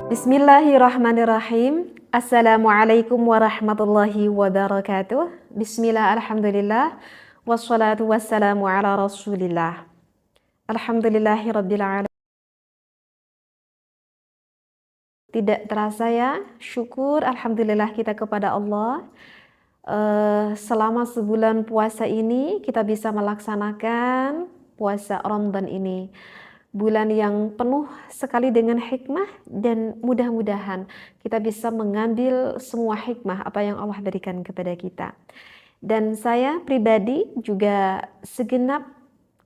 Bismillahirrahmanirrahim. Assalamualaikum warahmatullahi wabarakatuh. Bismillah, alhamdulillah. Wassalatu wassalamu ala rasulillah. Alhamdulillahi rabbil alamin. Tidak terasa ya, syukur alhamdulillah kita kepada Allah. Selama sebulan puasa ini kita bisa melaksanakan puasa Ramadan ini. Bulan yang penuh sekali dengan hikmah, dan mudah-mudahan kita bisa mengambil semua hikmah apa yang Allah berikan kepada kita. Dan saya pribadi juga segenap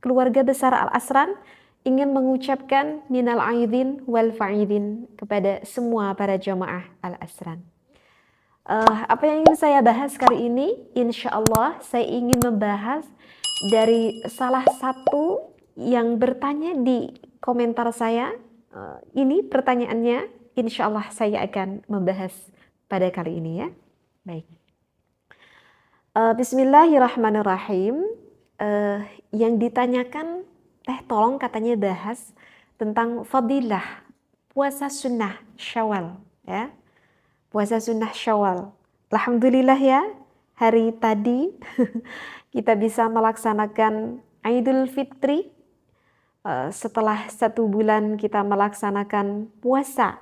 keluarga besar Al-Asran ingin mengucapkan minal aidin wal faidin kepada semua para jamaah Al-Asran. Apa yang ingin saya bahas kali ini, insya Allah saya ingin membahas dari salah satu yang bertanya di komentar saya. Ini pertanyaannya, insya Allah saya akan membahas pada kali ini ya. Baik. Bismillahirrahmanirrahim. Yang ditanyakan, tolong katanya bahas tentang fadilah puasa sunnah Syawal ya. Puasa sunnah Syawal. Alhamdulillah ya, hari tadi kita bisa melaksanakan Idul Fitri. Setelah 1 bulan kita melaksanakan puasa,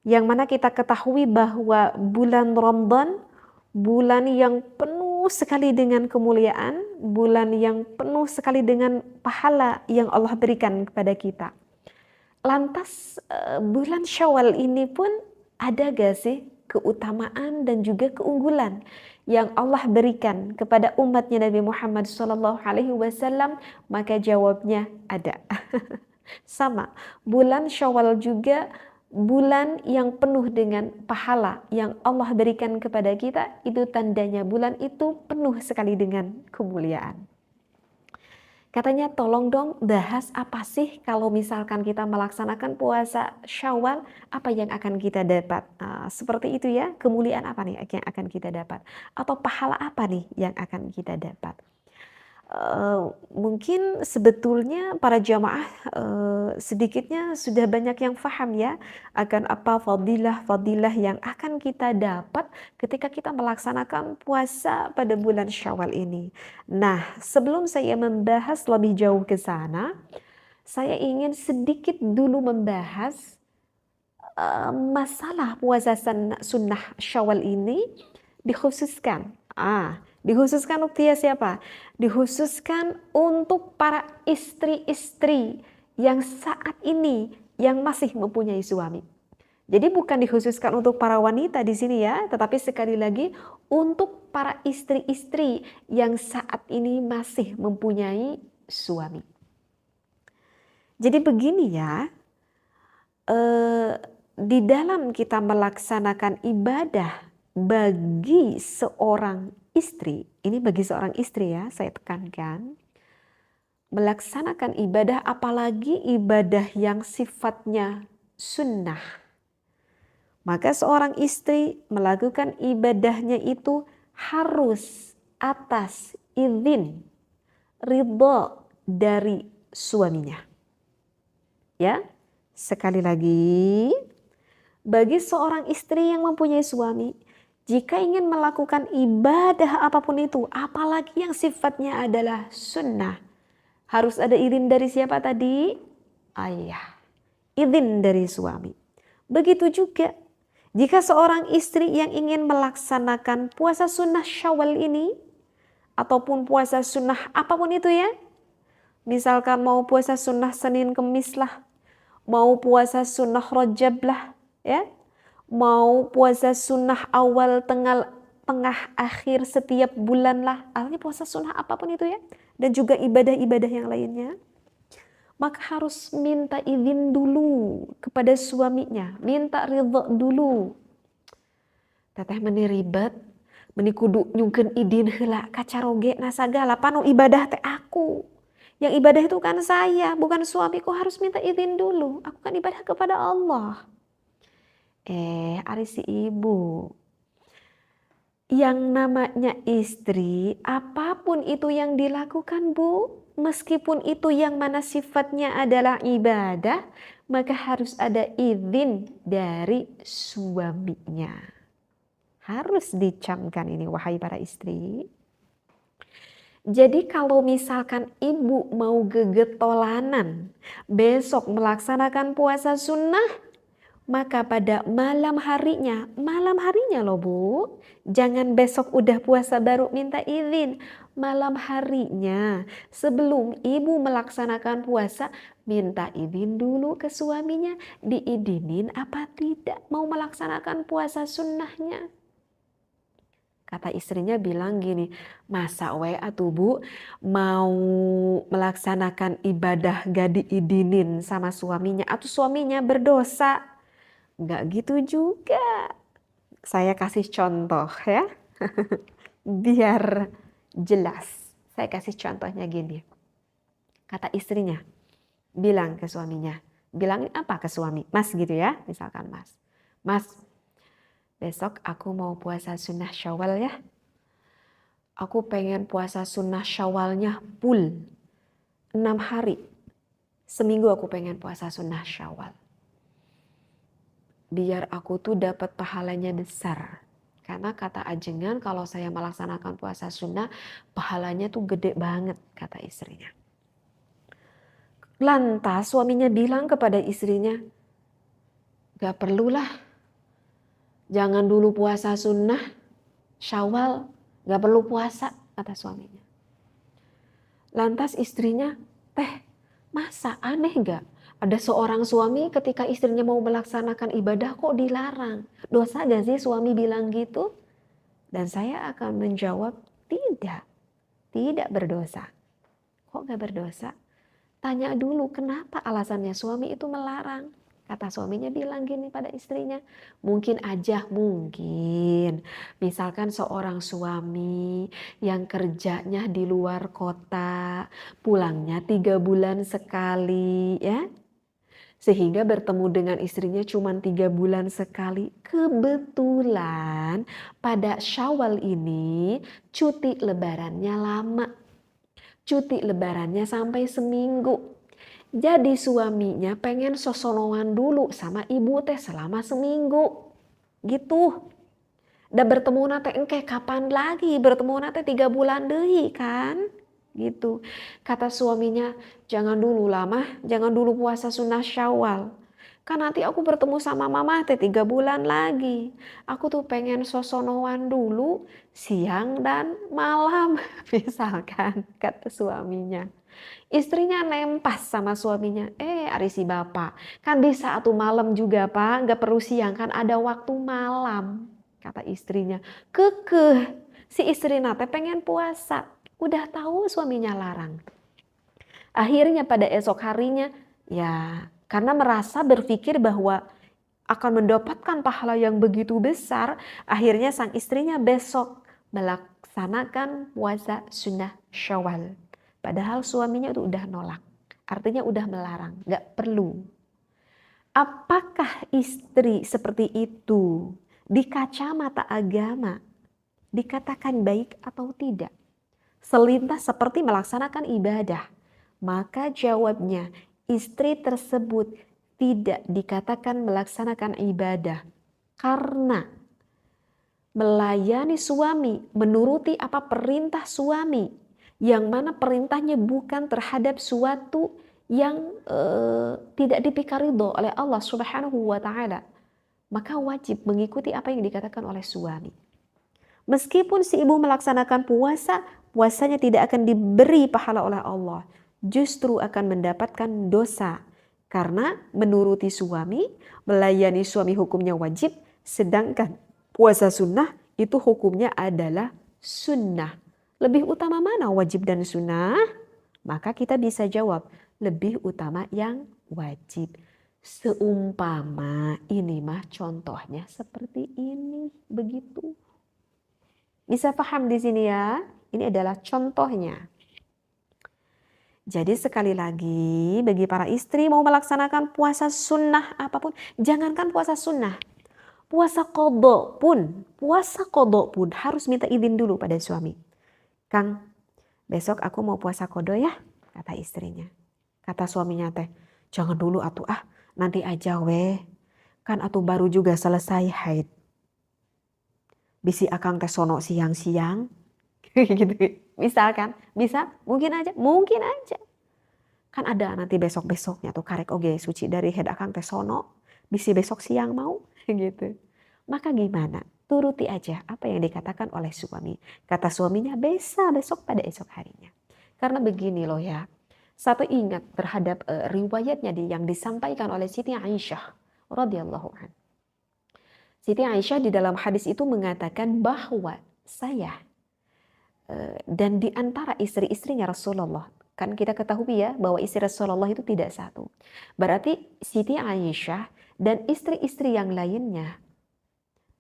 yang mana kita ketahui bahwa bulan Ramadan, bulan yang penuh sekali dengan kemuliaan, bulan yang penuh sekali dengan pahala yang Allah berikan kepada kita. Lantas bulan Syawal ini pun ada gak sih keutamaan dan juga keunggulan yang Allah berikan kepada umatnya Nabi Muhammad SAW? Maka jawabnya ada. Sama, bulan Syawal juga bulan yang penuh dengan pahala yang Allah berikan kepada kita. Itu tandanya bulan itu penuh sekali dengan kemuliaan. Katanya tolong dong bahas apa sih kalau misalkan kita melaksanakan puasa Syawal, apa yang akan kita dapat. Seperti itu ya, kemuliaan apa nih yang akan kita dapat, atau pahala apa nih yang akan kita dapat. Mungkin sebetulnya para jamaah sedikitnya sudah banyak yang paham ya akan apa fadilah yang akan kita dapat ketika kita melaksanakan puasa pada bulan Syawal ini. Nah, sebelum saya membahas lebih jauh ke sana, saya ingin sedikit dulu membahas masalah puasa sunnah Syawal ini dikhususkan. Dikhususkan untuk siapa? Dikhususkan untuk para istri-istri yang saat ini yang masih mempunyai suami. Jadi bukan dikhususkan untuk para wanita di sini ya, tetapi sekali lagi untuk para istri-istri yang saat ini masih mempunyai suami. Jadi begini ya, di dalam kita melaksanakan ibadah bagi seorang istri, ini bagi seorang istri ya, saya tekankan, melaksanakan ibadah, apalagi ibadah yang sifatnya sunnah, maka seorang istri melakukan ibadahnya itu harus atas izin, ridho dari suaminya. Ya, sekali lagi, bagi seorang istri yang mempunyai suami, jika ingin melakukan ibadah apapun itu, apalagi yang sifatnya adalah sunnah, harus ada izin dari siapa tadi? Ayah, izin dari suami. Begitu juga jika seorang istri yang ingin melaksanakan puasa sunnah Syawal ini, ataupun puasa sunnah apapun itu ya, misalkan mau puasa sunnah Senin Kemis lah, mau puasa sunnah Rajab lah, ya, mau puasa sunnah awal, tengah, akhir setiap bulan lah, artinya puasa sunnah apapun itu ya, dan juga ibadah-ibadah yang lainnya, maka harus minta izin dulu kepada suaminya, minta ridho dulu. Teteh meni ribet, meni kudu nyungkeun izin heula kacaroge nasagala panu ibadah teh aku. Yang ibadah itu kan saya, bukan suamiku, harus minta izin dulu. Aku kan ibadah kepada Allah. Ari si ibu, yang namanya istri, apapun itu yang dilakukan Bu, meskipun itu yang mana sifatnya adalah ibadah, maka harus ada izin dari suaminya. Harus dicamkan ini, wahai para istri. Jadi kalau misalkan ibu mau gegetolanan besok melaksanakan puasa sunnah, maka pada malam harinya loh Bu, jangan besok udah puasa baru minta izin. Malam harinya sebelum ibu melaksanakan puasa, minta izin dulu ke suaminya, diizinin apa tidak mau melaksanakan puasa sunnahnya. Kata istrinya bilang gini, masa atuh Bu mau melaksanakan ibadah gak diizinin sama suaminya atau suaminya berdosa? Gak gitu juga. Saya kasih contoh ya, biar jelas. Saya kasih contohnya gini. Kata istrinya, bilang ke suaminya, bilang apa ke suami? Mas gitu ya, misalkan Mas. Mas, besok aku mau puasa sunnah Syawal ya. Aku pengen puasa sunnah Syawalnya full 6 hari. Seminggu aku pengen puasa sunnah Syawal. Biar aku tuh dapat pahalanya besar. Karena kata ajengan kalau saya melaksanakan puasa sunnah, pahalanya tuh gede banget, kata istrinya. Lantas suaminya bilang kepada istrinya, gak perlulah, jangan dulu puasa sunnah Syawal, gak perlu puasa, kata suaminya. Lantas istrinya, masa aneh gak? Ada seorang suami ketika istrinya mau melaksanakan ibadah kok dilarang. Dosa gak sih suami bilang gitu? Dan saya akan menjawab, tidak berdosa. Kok gak berdosa? Tanya dulu kenapa alasannya suami itu melarang. Kata suaminya bilang gini pada istrinya, mungkin misalkan seorang suami yang kerjanya di luar kota, pulangnya 3 bulan sekali ya, sehingga bertemu dengan istrinya cuma 3 bulan sekali. Kebetulan pada Syawal ini cuti lebarannya lama, cuti lebarannya sampai seminggu. Jadi suaminya pengen sosonoan dulu sama ibu teh selama seminggu. Gitu. Dan bertemu nate engke kapan lagi? Bertemu nate 3 bulan deui kan? Gitu. Kata suaminya, jangan dulu lama, jangan dulu puasa sunnah Syawal. Kan nanti aku bertemu sama mama teh 3 bulan lagi. Aku tuh pengen sosonoan dulu siang dan malam. Misalkan kata suaminya. Istrinya nempas sama suaminya, ari si bapak, kan bisa atuh malam juga Pak, gak perlu siang kan ada waktu malam, kata istrinya. Kekeh, si istri nate pengen puasa, udah tahu suaminya larang. Akhirnya pada esok harinya, ya karena merasa berpikir bahwa akan mendapatkan pahala yang begitu besar, akhirnya sang istrinya besok melaksanakan puasa sunnah Syawal. Padahal suaminya itu udah nolak. Artinya udah melarang, gak perlu. Apakah istri seperti itu di kacamata agama dikatakan baik atau tidak? Selintas seperti melaksanakan ibadah. Maka jawabnya, istri tersebut tidak dikatakan melaksanakan ibadah. Karena melayani suami, menuruti apa perintah suami, yang mana perintahnya bukan terhadap suatu yang tidak dipikaridho oleh Allah Subhanahu wa Ta'ala, maka wajib mengikuti apa yang dikatakan oleh suami. Meskipun si ibu melaksanakan puasa, puasanya tidak akan diberi pahala oleh Allah, justru akan mendapatkan dosa karena menuruti suami, melayani suami hukumnya wajib, sedangkan puasa sunnah itu hukumnya adalah sunnah. Lebih utama mana wajib dan sunnah? Maka kita bisa jawab, lebih utama yang wajib. Seumpama ini mah contohnya seperti ini, begitu. Bisa paham di sini ya? Ini adalah contohnya. Jadi sekali lagi, bagi para istri mau melaksanakan puasa sunnah apapun, jangankan puasa sunnah, puasa qadha pun harus minta izin dulu pada suami. Kang, besok aku mau puasa qadha ya, kata istrinya. Kata suaminya teh, jangan dulu atuh nanti aja weh, kan atuh baru juga selesai haid. Bisi akang teh sono siang-siang, gitu. Misalkan, bisa, mungkin aja. Kan ada nanti besok-besoknya tuh karek oge suci dari haid akang teh sono, bisi besok siang mau, gitu. Maka gimana? Turuti aja apa yang dikatakan oleh suami. Kata suaminya, bisa besok pada esok harinya. Karena begini loh ya, satu ingat terhadap riwayatnya yang disampaikan oleh Siti Aisyah radhiyallahu anha. Siti Aisyah di dalam hadis itu mengatakan bahwa saya dan di antara istri-istrinya Rasulullah, kan kita ketahui ya bahwa istri Rasulullah itu tidak satu. Berarti Siti Aisyah dan istri-istri yang lainnya.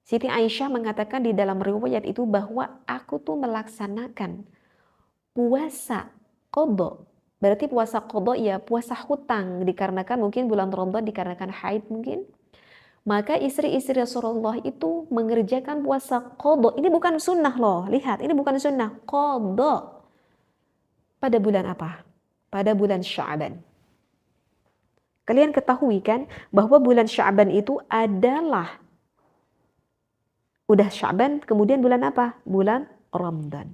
Siti Aisyah mengatakan di dalam riwayat itu bahwa aku tuh melaksanakan puasa qadha. Berarti puasa qadha ya puasa hutang dikarenakan mungkin bulan Ramadan dikarenakan haid mungkin. Maka istri-istri Rasulullah itu mengerjakan puasa qadha. Ini bukan sunnah loh. Lihat, ini bukan sunnah. Qadha. Pada bulan apa? Pada bulan Sya'ban. Kalian ketahui kan bahwa bulan Sya'ban itu adalah udah Sya'ban, kemudian bulan apa? Bulan Ramadan.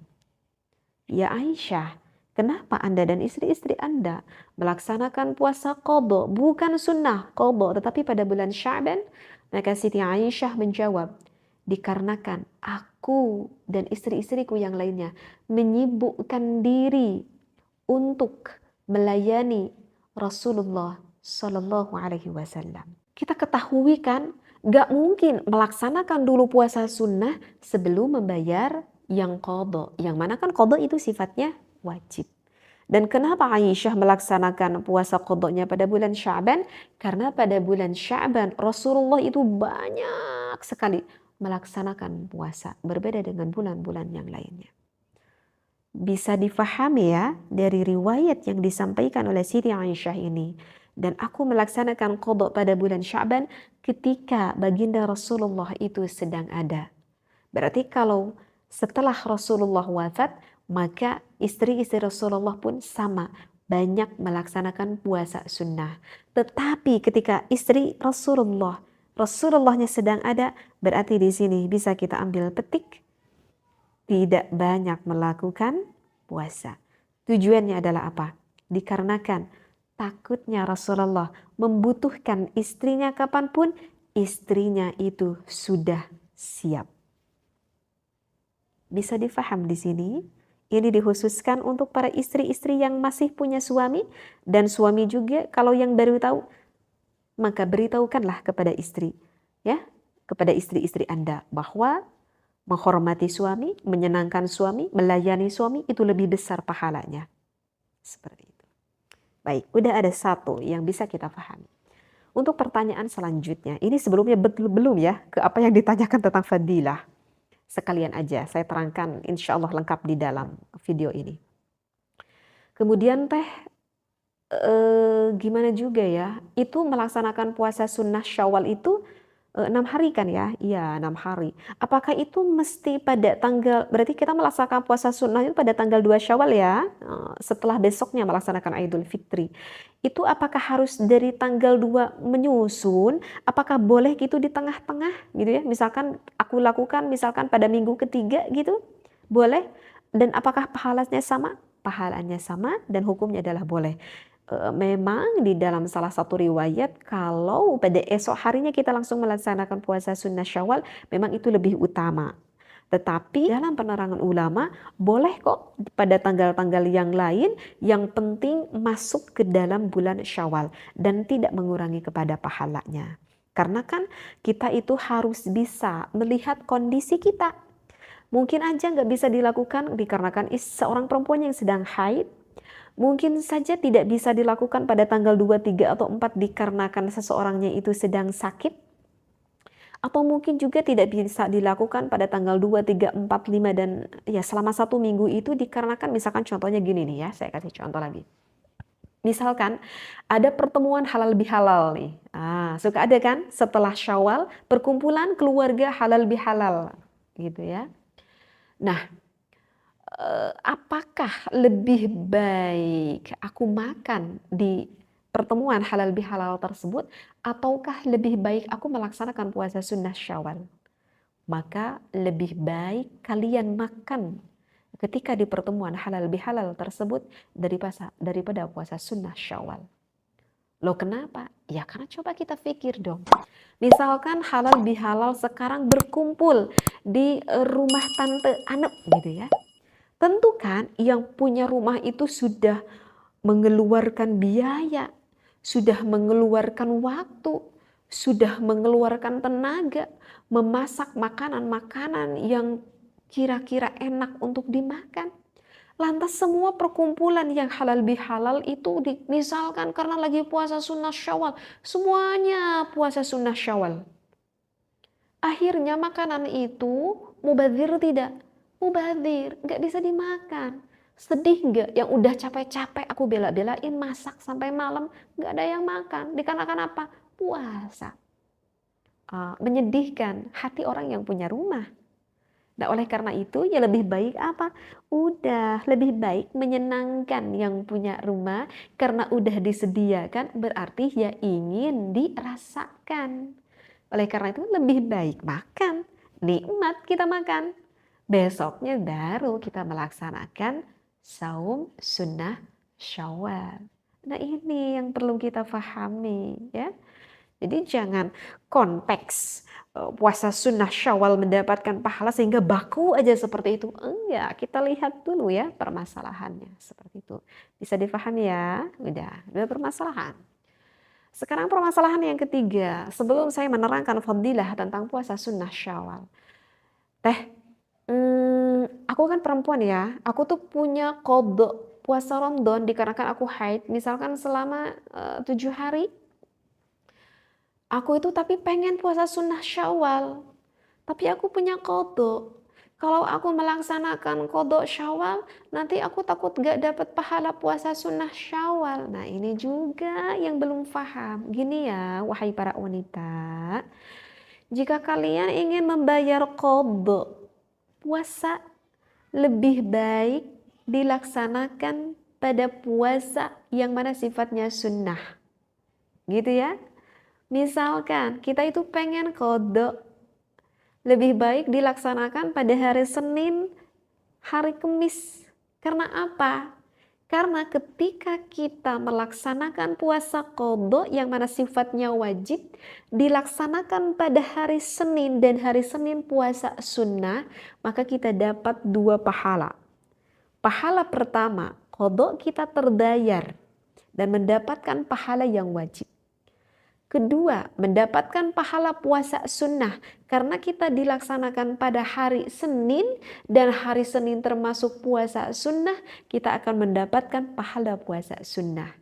Ya Aisyah, kenapa Anda dan istri-istri Anda melaksanakan puasa qadha, bukan sunnah qadha, tetapi pada bulan Sya'ban? Maka Siti Aisyah menjawab, dikarenakan aku dan istri-istriku yang lainnya menyibukkan diri untuk melayani Rasulullah Sallallahu Alaihi Wasallam. Kita ketahui kan, gak mungkin melaksanakan dulu puasa sunnah sebelum membayar yang qadha. Yang mana kan qadha itu sifatnya wajib. Dan kenapa Aisyah melaksanakan puasa qadhanya pada bulan Sya'ban? Karena pada bulan Sya'ban Rasulullah itu banyak sekali melaksanakan puasa. Berbeda dengan bulan-bulan yang lainnya. Bisa difahami ya dari riwayat yang disampaikan oleh Siti Aisyah ini. Dan aku melaksanakan qadha pada bulan Sya'ban ketika baginda Rasulullah itu sedang ada. Berarti kalau setelah Rasulullah wafat, maka istri-istri Rasulullah pun sama, banyak melaksanakan puasa sunnah. Tetapi ketika istri Rasulullahnya sedang ada, berarti di sini bisa kita ambil petik, tidak banyak melakukan puasa. Tujuannya adalah apa? Dikarenakan takutnya Rasulullah membutuhkan istrinya kapanpun, istrinya itu sudah siap. Bisa difaham di sini? Ini dikhususkan untuk para istri-istri yang masih punya suami, dan suami juga kalau yang baru tahu, maka beritahukanlah kepada istri, ya, kepada istri-istri Anda bahwa menghormati suami, menyenangkan suami, melayani suami itu lebih besar pahalanya. Seperti itu. Baik, udah ada satu yang bisa kita pahami. Untuk pertanyaan selanjutnya, ini sebelumnya belum ya ke apa yang ditanyakan tentang fadilah. Sekalian aja saya terangkan insya Allah lengkap di dalam video ini. Kemudian gimana juga ya, itu melaksanakan puasa sunnah Syawal itu 6 hari kan ya? Iya, 6 hari. Apakah itu mesti pada tanggal, berarti kita melaksanakan puasa sunnah itu pada tanggal 2 Syawal ya? Setelah besoknya melaksanakan Idul Fitri. Itu apakah harus dari tanggal 2 menyusun? Apakah boleh gitu di tengah-tengah gitu ya? Misalkan aku lakukan misalkan pada minggu ketiga gitu? Boleh? Dan apakah pahalanya sama? Pahalanya sama dan hukumnya adalah boleh. Memang di dalam salah satu riwayat kalau pada esok harinya kita langsung melaksanakan puasa sunnah Syawal, memang itu lebih utama. Tetapi dalam penerangan ulama boleh kok pada tanggal-tanggal yang lain, yang penting masuk ke dalam bulan Syawal dan tidak mengurangi kepada pahalanya. Karena kan kita itu harus bisa melihat kondisi kita. Mungkin aja nggak bisa dilakukan dikarenakan seorang perempuan yang sedang haid. Mungkin saja tidak bisa dilakukan pada tanggal 2, 3, atau 4 dikarenakan seseorangnya itu sedang sakit. Atau mungkin juga tidak bisa dilakukan pada tanggal 2, 3, 4, 5 dan ya selama 1 minggu itu dikarenakan misalkan contohnya gini nih ya, saya kasih contoh lagi. Misalkan ada pertemuan halal bihalal nih. Suka ada kan setelah Syawal perkumpulan keluarga halal bihalal gitu ya. Nah, apakah lebih baik aku makan di pertemuan halal bihalal tersebut, ataukah lebih baik aku melaksanakan puasa sunnah Syawal? Maka lebih baik kalian makan ketika di pertemuan halal bihalal tersebut daripada puasa sunnah Syawal. Loh kenapa? Ya karena coba kita pikir dong. Misalkan halal bihalal sekarang berkumpul di rumah tante Anek gitu ya. Tentu kan yang punya rumah itu sudah mengeluarkan biaya, sudah mengeluarkan waktu, sudah mengeluarkan tenaga, memasak makanan-makanan yang kira-kira enak untuk dimakan. Lantas semua perkumpulan yang halal bihalal itu misalkan karena lagi puasa sunnah Syawal, semuanya puasa sunnah Syawal. Akhirnya makanan itu mubadzir tidak? Mubadzir, nggak bisa dimakan. Sedih nggak? Yang udah capek-capek aku bela-belain masak sampai malam, nggak ada yang makan. Dikarenakan apa? Puasa. Menyedihkan hati orang yang punya rumah. Nah, oleh karena itu ya lebih baik apa? Udah lebih baik menyenangkan yang punya rumah karena udah disediakan berarti ya ingin dirasakan. Oleh karena itu lebih baik makan, nikmat kita makan. Besoknya baru kita melaksanakan saum sunnah Syawal. Nah, ini yang perlu kita pahami ya. Jadi jangan konteks puasa sunnah Syawal mendapatkan pahala sehingga baku aja seperti itu. Enggak, kita lihat dulu ya permasalahannya seperti itu. Bisa dipahami ya? Udah permasalahan. Sekarang permasalahan yang ketiga, sebelum saya menerangkan fadilah tentang puasa sunnah Syawal. Aku kan perempuan ya, aku tuh punya qadha puasa Ramadan dikarenakan aku haid, misalkan selama 7 hari. Aku itu tapi pengen puasa sunnah Syawal, tapi aku punya qadha. Kalau aku melaksanakan qadha Syawal, nanti aku takut gak dapat pahala puasa sunnah Syawal. Nah ini juga yang belum paham. Gini ya, wahai para wanita, jika kalian ingin membayar qadha puasa, lebih baik dilaksanakan pada puasa yang mana sifatnya sunnah. Gitu ya. Misalkan kita itu pengen qadha, lebih baik dilaksanakan pada hari Senin, hari Kamis. Karena apa? Karena ketika kita melaksanakan puasa qadha yang mana sifatnya wajib, dilaksanakan pada hari Senin dan hari Senin puasa sunnah, maka kita dapat 2 pahala. Pahala pertama, qadha kita terbayar dan mendapatkan pahala yang wajib. Kedua, mendapatkan pahala puasa sunnah karena kita dilaksanakan pada hari Senin dan hari Senin termasuk puasa sunnah, kita akan mendapatkan pahala puasa sunnah.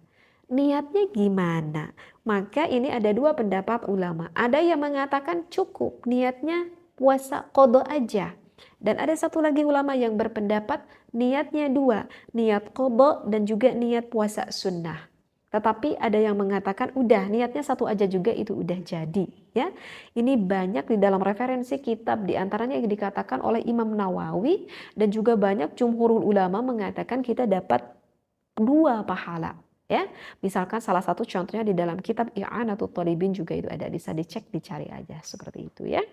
Niatnya gimana? Maka ini ada 2 pendapat ulama. Ada yang mengatakan cukup niatnya puasa qadha aja. Dan ada satu lagi ulama yang berpendapat niatnya 2, niat qadha dan juga niat puasa sunnah. Tetapi ada yang mengatakan udah niatnya 1 aja juga itu udah jadi ya. Ini banyak di dalam referensi kitab, di antaranya yang dikatakan oleh Imam Nawawi dan juga banyak jumhurul ulama mengatakan kita dapat 2 pahala ya. Misalkan salah satu contohnya di dalam kitab I'anatul Thalibin juga itu ada, bisa dicek, dicari aja seperti itu ya.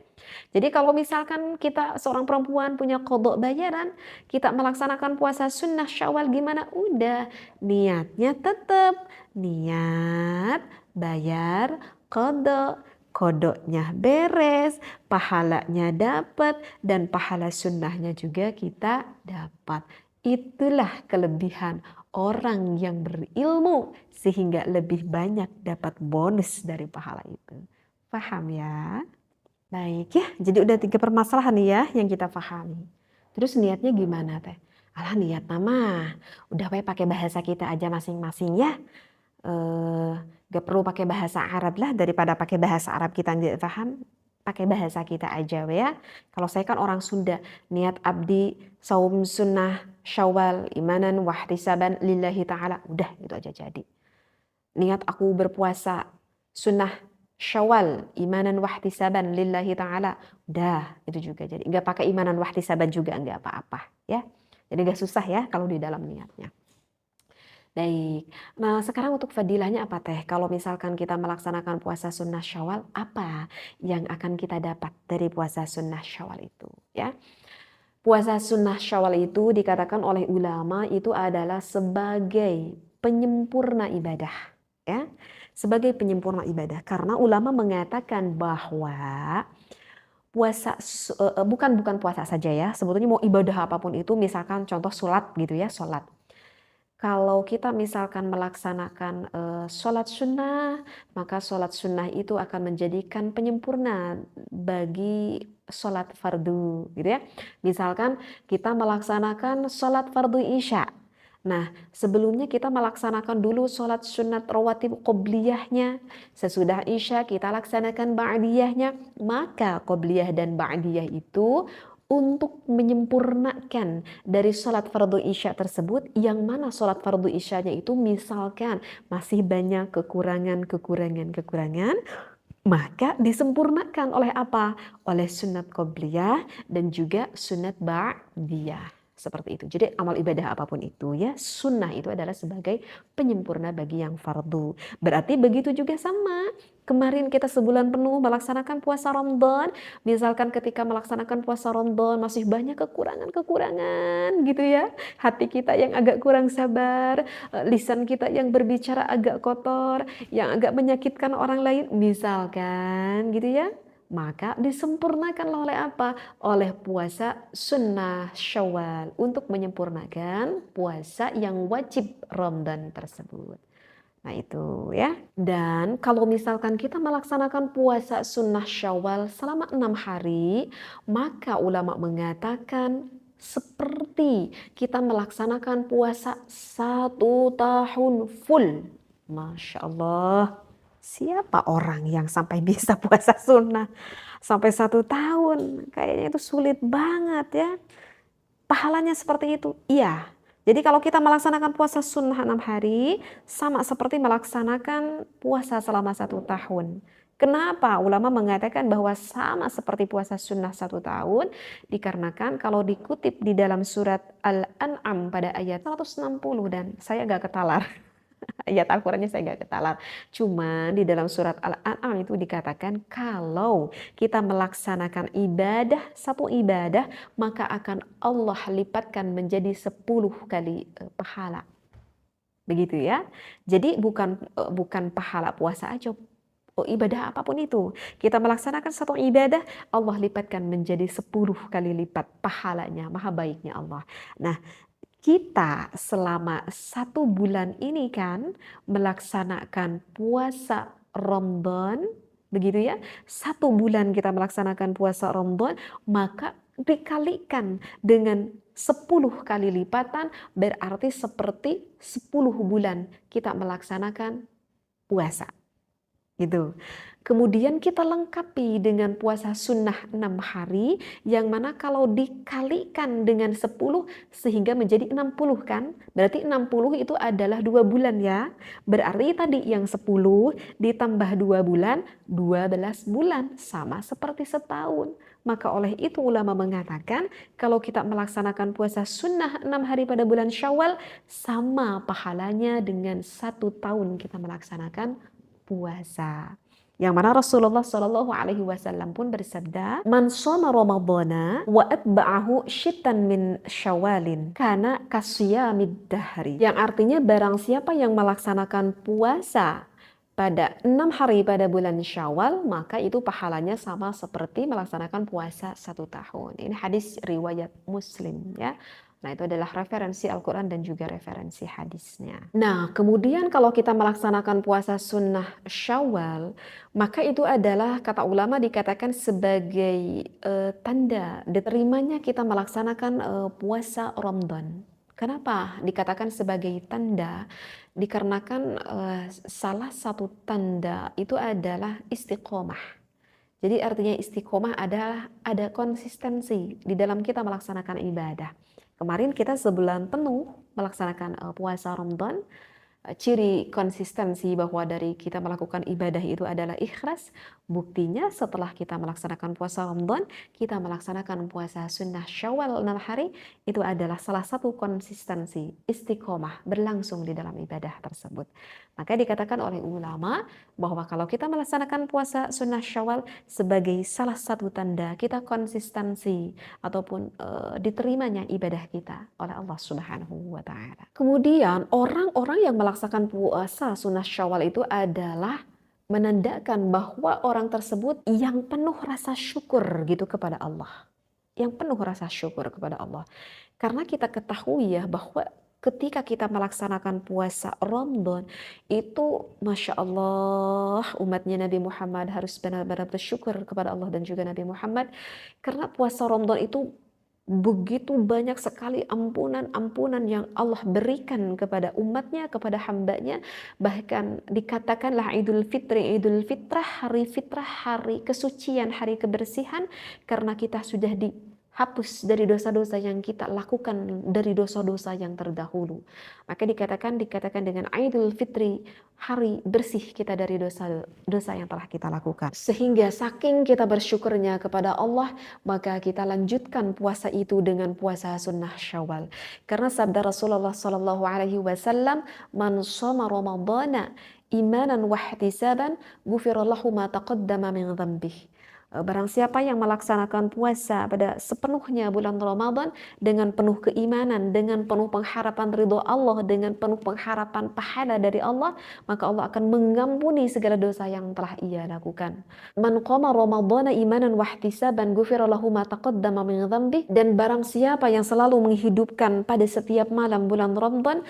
Jadi kalau misalkan kita seorang perempuan punya qadha bayaran, kita melaksanakan puasa sunnah Syawal gimana? Udah niatnya tetap niat bayar qadha, qadhanya beres, pahalanya dapat dan pahala sunnahnya juga kita dapat. Itulah kelebihan orang yang berilmu sehingga lebih banyak dapat bonus dari pahala itu. Paham ya? Baik ya, jadi udah 3 permasalahan nih ya yang kita pahami. Terus niatnya gimana teh? Alah niat nama, udah pakai bahasa kita aja masing-masing ya. Gak perlu pakai bahasa Arab lah, daripada pakai bahasa Arab kita tidak paham, pakai bahasa kita aja ya. Kalau saya kan orang Sunda, niat abdi saum sunnah Syawal imanan wahtisaban lillahi ta'ala, udah itu aja jadi. Niat aku berpuasa sunnah Syawal imanan wahtisaban lillahi ta'ala, udah itu juga jadi. Gak pakai imanan wahtisaban juga, gak apa-apa ya. Jadi gak susah ya kalau di dalam niatnya. Baik. Nah, sekarang untuk fadilahnya apa Teh? Kalau misalkan kita melaksanakan puasa sunnah Syawal, apa yang akan kita dapat dari puasa sunnah Syawal itu? Ya, puasa sunnah Syawal itu dikatakan oleh ulama itu adalah sebagai penyempurna ibadah, ya, sebagai penyempurna ibadah. Karena ulama mengatakan bahwa bukan puasa saja ya, sebetulnya mau ibadah apapun itu, misalkan contoh sholat gitu ya, sholat. Kalau kita misalkan melaksanakan sholat sunnah, maka sholat sunnah itu akan menjadikan penyempurna bagi sholat fardu, gitu ya. Misalkan kita melaksanakan sholat fardu isya. Nah, sebelumnya kita melaksanakan dulu sholat sunat rawatib qobliyahnya. Sesudah isya kita laksanakan ba'diyahnya. Maka qobliyah dan ba'diyah itu untuk menyempurnakan dari sholat fardu isya tersebut, yang mana sholat fardu isyanya itu misalkan masih banyak kekurangan, maka disempurnakan oleh apa? Oleh sunat qobliyah dan juga sunat ba'diyah. Seperti itu. Jadi amal ibadah apapun itu ya, sunnah itu adalah sebagai penyempurna bagi yang fardu. Berarti begitu juga sama. Kemarin kita sebulan penuh melaksanakan puasa Ramadan. Misalkan ketika melaksanakan puasa Ramadan masih banyak kekurangan-kekurangan gitu ya. Hati kita yang agak kurang sabar, lisan kita yang berbicara agak kotor, yang agak menyakitkan orang lain misalkan gitu ya, maka disempurnakanlah oleh apa? Oleh puasa sunnah Syawal untuk menyempurnakan puasa yang wajib Ramadan tersebut. Nah itu ya. Dan kalau misalkan kita melaksanakan puasa sunnah Syawal selama 6 hari, maka ulama mengatakan seperti kita melaksanakan puasa 1 tahun full. Masya Allah. Siapa orang yang sampai bisa puasa sunnah sampai 1 tahun? Kayaknya itu sulit banget ya. Pahalanya seperti itu. Iya. Jadi kalau kita melaksanakan puasa sunnah 6 hari, sama seperti melaksanakan puasa selama 1 tahun. Kenapa ulama mengatakan bahwa sama seperti puasa sunnah 1 tahun? Dikarenakan kalau dikutip di dalam surat Al-An'am pada ayat 160, dan saya agak ketalar. Ayat Al-Qurannya saya nggak ketalar. Cuman di dalam surat Al-An'am itu dikatakan kalau kita melaksanakan ibadah, satu ibadah, maka akan Allah lipatkan menjadi 10 kali pahala. Begitu ya. Jadi bukan pahala puasa aja, ibadah apapun itu. Kita melaksanakan satu ibadah, Allah lipatkan menjadi 10 kali lipat pahalanya, maha baiknya Allah. Nah, kita selama 1 bulan ini kan melaksanakan puasa Ramadan, begitu ya. 1 bulan kita melaksanakan puasa Ramadan, maka dikalikan dengan 10 kali lipatan, berarti seperti 10 bulan kita melaksanakan puasa. Gitu. Kemudian kita lengkapi dengan puasa sunnah 6 hari, yang mana kalau dikalikan dengan 10 sehingga menjadi 60 kan. Berarti 60 itu adalah 2 bulan ya. Berarti tadi yang 10 ditambah 2 bulan, 12 bulan. Sama seperti setahun. Maka oleh itu ulama mengatakan kalau kita melaksanakan puasa sunnah 6 hari pada bulan Syawal, sama pahalanya dengan 1 tahun kita melaksanakan puasa. Yang mana Rasulullah Shallallahu Alaihi Wasallam pun bersabda, "Man shoma Ramadhana wa atba'ahu syittan min Syawalin, kana kasyamid dahri." Yang artinya barang siapa yang melaksanakan puasa pada 6 hari pada bulan Syawal, maka itu pahalanya sama seperti melaksanakan puasa 1 tahun. Ini hadis riwayat Muslim ya. Nah, itu adalah referensi Al-Quran dan juga referensi hadisnya. Nah, kemudian kalau kita melaksanakan puasa sunnah Syawal, maka itu adalah, kata ulama, dikatakan sebagai tanda diterimanya kita melaksanakan puasa Ramadan. Kenapa dikatakan sebagai tanda? Dikarenakan salah satu tanda itu adalah istiqomah. Jadi artinya istiqomah adalah ada konsistensi di dalam kita melaksanakan ibadah. Kemarin kita sebulan penuh melaksanakan puasa Ramadan, ciri konsistensi bahwa dari kita melakukan ibadah itu adalah ikhlas. Buktinya setelah kita melaksanakan puasa Ramadan, kita melaksanakan puasa sunnah Syawal 6 hari, itu adalah salah satu konsistensi istiqomah berlangsung di dalam ibadah tersebut. Maka dikatakan oleh ulama bahwa kalau kita melaksanakan puasa sunnah Syawal sebagai salah satu tanda kita konsistensi ataupun diterimanya ibadah kita oleh Allah Subhanahu wa taala. Kemudian orang-orang yang melaksanakan puasa sunnah Syawal itu adalah menandakan bahwa orang tersebut yang penuh rasa syukur gitu kepada Allah. Yang penuh rasa syukur kepada Allah. Karena kita ketahui ya bahwa ketika kita melaksanakan puasa Ramadan itu Masya Allah umatnya Nabi Muhammad harus benar-benar bersyukur kepada Allah dan juga Nabi Muhammad. Karena puasa Ramadan itu begitu banyak sekali ampunan-ampunan yang Allah berikan kepada umatnya, kepada hambanya. Bahkan dikatakanlah Idul Fitri, Idul Fitrah, hari kesucian, hari kebersihan. Karena kita sudah dihapus dari dosa-dosa yang kita lakukan, dari dosa-dosa yang terdahulu. Maka dikatakan dengan Idul Fitri, hari bersih kita dari dosa-dosa yang telah kita lakukan. Sehingga saking kita bersyukurnya kepada Allah, maka kita lanjutkan puasa itu dengan puasa sunnah Syawal. Karena sabda Rasulullah sallallahu alaihi wasallam, "Man shoma Ramadhana imanan wa ihtisaban, ghufira lahu ma taqaddama min dhanbihi." Barang siapa yang melaksanakan puasa pada sepenuhnya bulan Ramadan dengan penuh keimanan, dengan penuh pengharapan ridho Allah, dengan penuh pengharapan pahala dari Allah, maka Allah akan mengampuni segala dosa yang telah ia lakukan. Man qama Ramadhana imanan wa ihtisaban ghufira lahu ma taqaddama min dhanbi. Dan barang siapa yang selalu menghidupkan pada setiap malam bulan Ramadan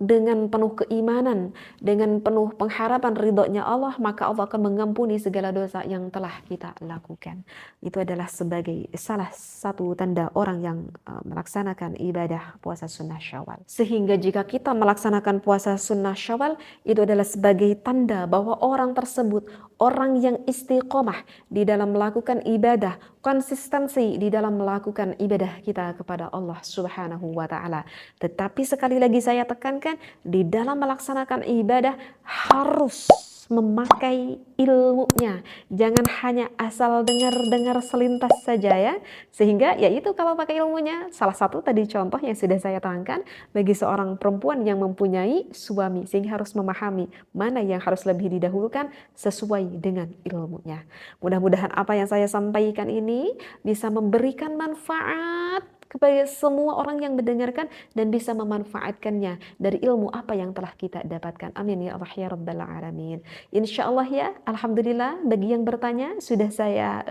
dengan penuh keimanan, dengan penuh pengharapan ridhonya Allah, maka Allah akan mengampuni segala dosa yang telah kita lakukan. Itu adalah sebagai salah satu tanda orang yang melaksanakan ibadah puasa sunnah Syawal. Sehingga jika kita melaksanakan puasa sunnah Syawal, itu adalah sebagai tanda bahwa orang tersebut orang yang istiqomah di dalam melakukan ibadah, konsistensi di dalam melakukan ibadah kita kepada Allah Subhanahu wa taala. Tetapi sekali lagi saya tekankan, di dalam melaksanakan ibadah harus memakai ilmunya. Jangan hanya asal dengar-dengar selintas saja ya. Sehingga ya itu kalau pakai ilmunya, salah satu tadi contoh yang sudah saya terangkan, bagi seorang perempuan yang mempunyai suami sehingga harus memahami mana yang harus lebih didahulukan sesuai dengan ilmunya. Mudah-mudahan apa yang saya sampaikan ini bisa memberikan manfaat kepada semua orang yang mendengarkan dan bisa memanfaatkannya dari ilmu apa yang telah kita dapatkan. Amin ya Allah ya Rabbal Alamin. Insya Allah ya, Alhamdulillah bagi yang bertanya sudah saya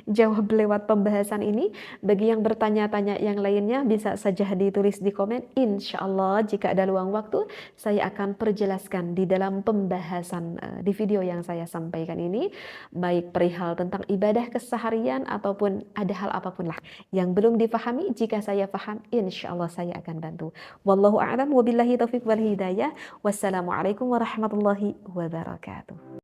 jawab lewat pembahasan ini. Bagi yang bertanya-tanya yang lainnya bisa saja ditulis di komen. Insya Allah jika ada luang waktu saya akan perjelaskan di dalam pembahasan di video yang saya sampaikan ini. Baik perihal tentang ibadah keseharian ataupun ada hal apapun lah yang belum difahami. Jika saya paham, insya Allah saya akan bantu. Wallahu a'lam wabillahi taufiq wal hidayah. Wassalamualaikum warahmatullahi wabarakatuh.